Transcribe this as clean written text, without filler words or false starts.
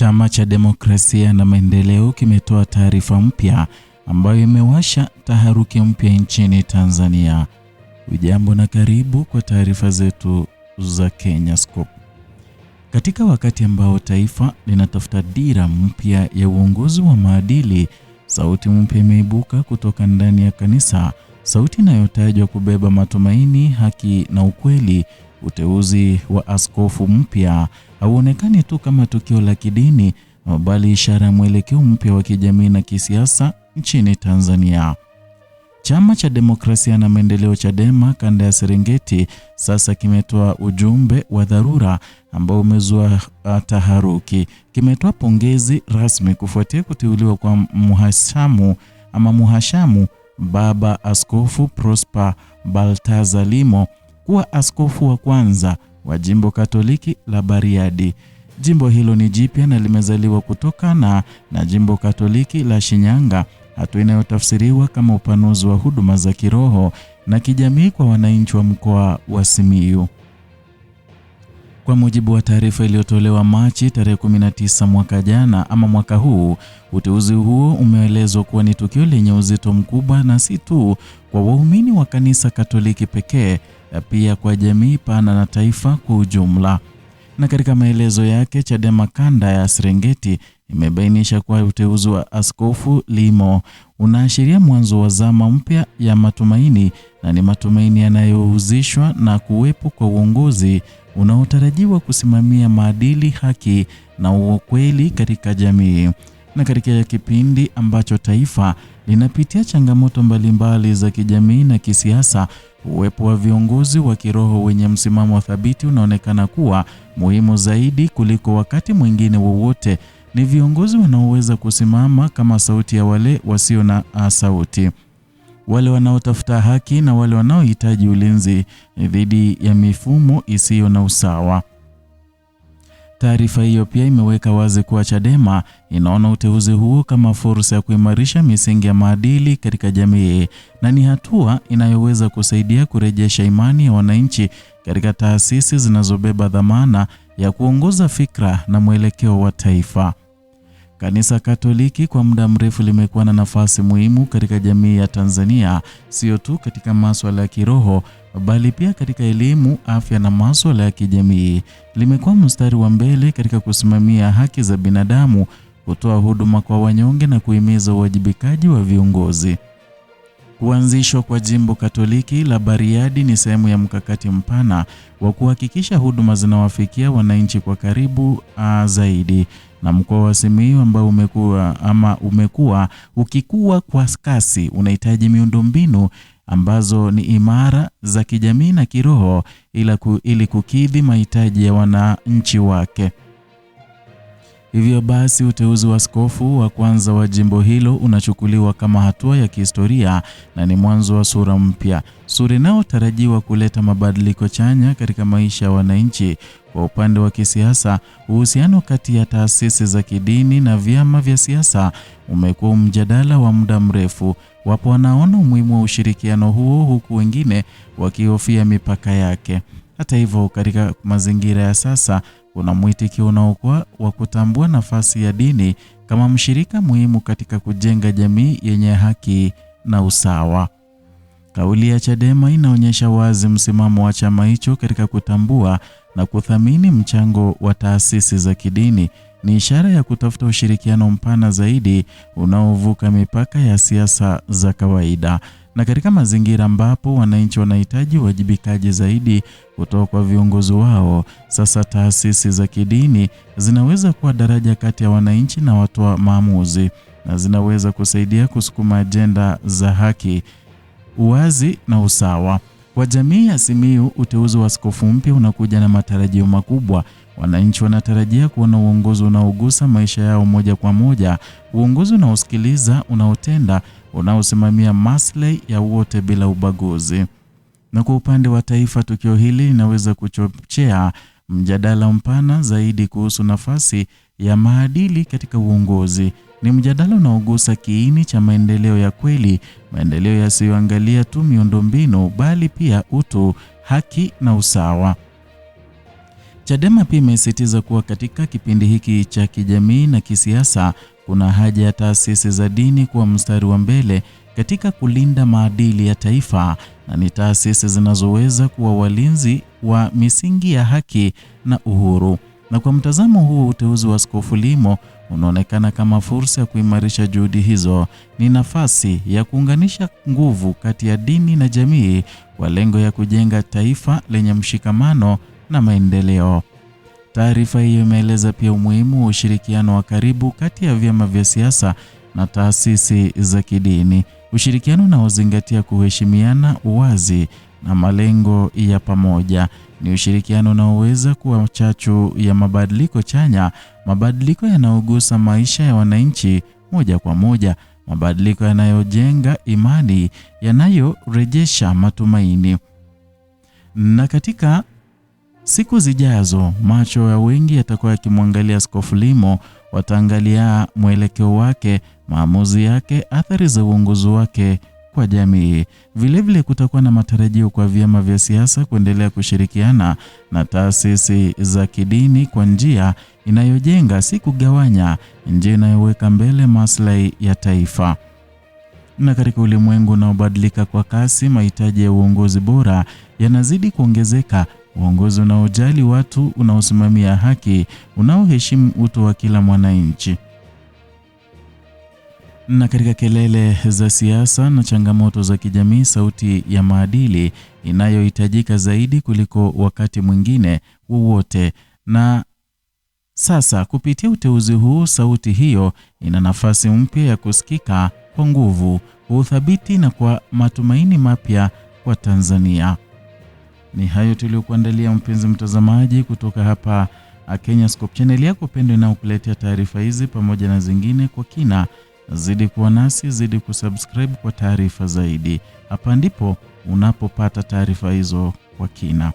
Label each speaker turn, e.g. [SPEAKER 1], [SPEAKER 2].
[SPEAKER 1] Chama cha Demokrasia na Maendeleo kimetoa taarifa mpya ambayo imewasha taharuki mpya nchini Tanzania. Ujambo na karibu kwa taarifa zetu za Kenya Scoop. Katika wakati ambao taifa linatafuta dira mpya ya uongozi wa maadili, sauti mpya imeibuka kutoka ndani ya kanisa, sauti inayotajwa kubeba matumaini, haki na ukweli. Uteuzi wa askofu mpya hauonekani tu kama tukio la kidini, bali ishara ya mwelekeo mpya wa kijamii na kisiasa nchini Tanzania. Chama cha Demokrasia na Maendeleo Chadema kanda ya Serengeti sasa kimetoa ujumbe wa dharura ambao umezua taharuki. Kimetoa pongezi rasmi kufuatia kuteuliwa kwa muhashamu Baba Askofu Prosper Baltazar Limo kuwa askofu wa kwanza wa Jimbo Katoliki la Bariadi. Jimbo hilo ni jipya na limezaliwa kutokana na Jimbo Katoliki la Shinyanga, hatua inayotafsiriwa kama upanuzi wa huduma za kiroho na kijamii kwa wananchi wa mkoa wa Simiyu. Kwa mujibu wa taarifa iliyotolewa Machi tarehe 19 mwaka huu, uteuzi huo umeelezwa kuwa ni tukio lenye uzito mkubwa na si tu kwa waumini wa kanisa Katoliki pekee, pia kwa jamii pana na taifa kwa ujumla. Na katika maelezo yake, Chadema kanda ya Serengeti imebainisha kuwa uteuzi wa Askofu Limo unaashiria mwanzo wa zama mpya ya matumaini, na ni matumaini yanayohusishwa na kuwepo kwa uongozi unaotarajiwa kusimamia maadili, haki na ukweli katika jamii. Na katika kipindi ambacho taifa linapitia changamoto mbalimbali za kijamii na kisiasa, uwepo wa viongozi wa kiroho wenye msimamo thabiti unaonekana kuwa muhimu zaidi kuliko wakati mwingine wowote. Ni viongozi wanaoweza kusimama kama sauti ya wale wasio na sauti, wale wanaotafuta haki na wale wanaohitaji ulinzi dhidi ya mifumo isiyo na usawa. Taarifa hiyo pia imeweka wazi kuwa Chadema inaona uteuzi huo kama fursa ya kuimarisha misingi ya maadili katika jamii, na ni hatua inayoweza kusaidia kurejesha imani ya wananchi katika taasisi zinazobeba dhamana ya kuongoza fikra na mwelekeo wa taifa. Kanisa Katoliki kwa muda mrefu limekuwa na nafasi muhimu katika jamii ya Tanzania, sio tu katika masuala ya kiroho, bali pia katika elimu, afya na masuala ya kijamii. Limekuwa mstari wa mbele katika kusimamia haki za binadamu, kutoa huduma kwa wanyonge na kuhimiza uwajibikaji wa viongozi. Kuanzishwa kwa Jimbo Katoliki la Bariadi ni sehemu ya mkakati mpana wa kuhakikisha huduma zinawafikia wananchi kwa karibu zaidi. Na mkoa wa Simiyu ambao umekuwa ukikua kwa kasi unahitaji miundombinu ambazo ni imara za kijamii na kiroho ili kukidhi mahitaji ya wananchi wake. Hivyo basi, uteuzi wa askofu wa kwanza wa jimbo hilo unachukuliwa kama hatua ya kihistoria na ni mwanzo wa sura mpya, sura inayotarajiwa kuleta mabadiliko chanya katika maisha ya wananchi. Kwa upande wa kisiasa, uhusiano kati ya taasisi za kidini na vyama vya siasa umekuwa mjadala wa muda mrefu. Wapo wanaona umuhimu wa ushirikiano huo, huku wengine wakihofia mipaka yake. Hata hivyo, katika mazingira ya sasa kuna mwitikio unaokuwa wa kutambua nafasi ya dini kama mshirika muhimu katika kujenga jamii yenye haki na usawa. Kauli ya Chadema inaonyesha wazi msimamo wa chama hicho katika kutambua na kuthamini mchango wa taasisi za kidini. Ni ishara ya kutafuta ushirikiano mpana zaidi unaovuka mipaka ya siasa za kawaida. Na katika mazingira ambapo wananchi wanahitaji uwajibikaji zaidi kutoka kwa viongozi wao, sasa taasisi za kidini zinaweza kuwa daraja kati ya wananchi na watoa maamuzi, na zinaweza kusaidia kusukuma ajenda za haki, uwazi na usawa. Kwa jamii ya Simiyu, uteuzi wa askofu mpya unakuja na matarajio makubwa. Wananchi wanatarajia kuona uongozi unaogusa maisha yao moja kwa moja, uongozi unaosikiliza, unaotenda, unaosimamia maslahi ya wote bila ubaguzi. Na kwa upande wa taifa, tukio hili linaweza kuchochea mjadala mpana zaidi kuhusu nafasi ya maadili katika uongozi. Ni mjadala unaogusa kiini cha maendeleo ya kweli, maendeleo yasiyoangalia tu miundombinu bali pia utu, haki na usawa. Chadema pia imesisitiza kuwa katika kipindi hiki cha kijamii na kisiasa kuna haja ya taasisi za dini kuwa mstari wa mbele katika kulinda maadili ya taifa, na ni taasisi zinazoweza kuwa walinzi wa misingi ya haki na uhuru. Na kwa mtazamo huu, uteuzi wa Askofu Limo unaonekana kama fursa ya kuimarisha juhudi hizo. Ni nafasi ya kuunganisha nguvu kati ya dini na jamii kwa lengo ya kujenga taifa lenye mshikamano na maendeleo. Taarifa hiyo imeeleza pia umuhimu wa ushirikiano wa karibu kati ya vyama vya siasa na taasisi za kidini. Ushirikiano unaozingatia kuheshimiana, uwazi na malengo ya pamoja. Ni ushirikiano unaoweza kuwa chachu ya mabadiliko chanya, mabadiliko yanayogusa maisha ya wananchi moja kwa moja, mabadiliko yanayojenga imani, yanayorejesha matumaini. Na katika siku zijazo, macho ya wengi yatakuwa yakimwangalia Askofu Limo. Wataangalia mwelekeo wake, maamuzi yake, athari za uongozi wake kwa jamii. Vilevile kutakuwa na matarajio kwa vyama vya siasa kuendelea kushirikiana na taasisi za kidini kwa njia inayojenga, si kugawanya, njia inayoweka mbele maslahi ya taifa. Na katika ulimwengu unaobadilika kwa kasi, mahitaji ya uongozi bora yanazidi kuongezeka. Uongozi unaojali watu, unaosimamia haki, unaoheshimu utu wa kila mwananchi. Na katika kelele za siasa na changamoto za kijamii, sauti ya maadili inayohitajika zaidi kuliko wakati mwingine wowote. Na sasa kupitia uteuzi huu, sauti hiyo ina nafasi mpya ya kusikika kwa nguvu, kwa uthabiti na kwa matumaini mapya kwa Tanzania. Ni hayo tuliokuandalia mpenzi mtazamaji kutoka hapa Kenyascope, channel yako pendwa inayokuletea taarifa hizi pamoja na zingine kwa kina. Zidi kuwa nasi, zidi kusubscribe kwa taarifa zaidi. Hapa ndipo unapopata taarifa hizo kwa kina.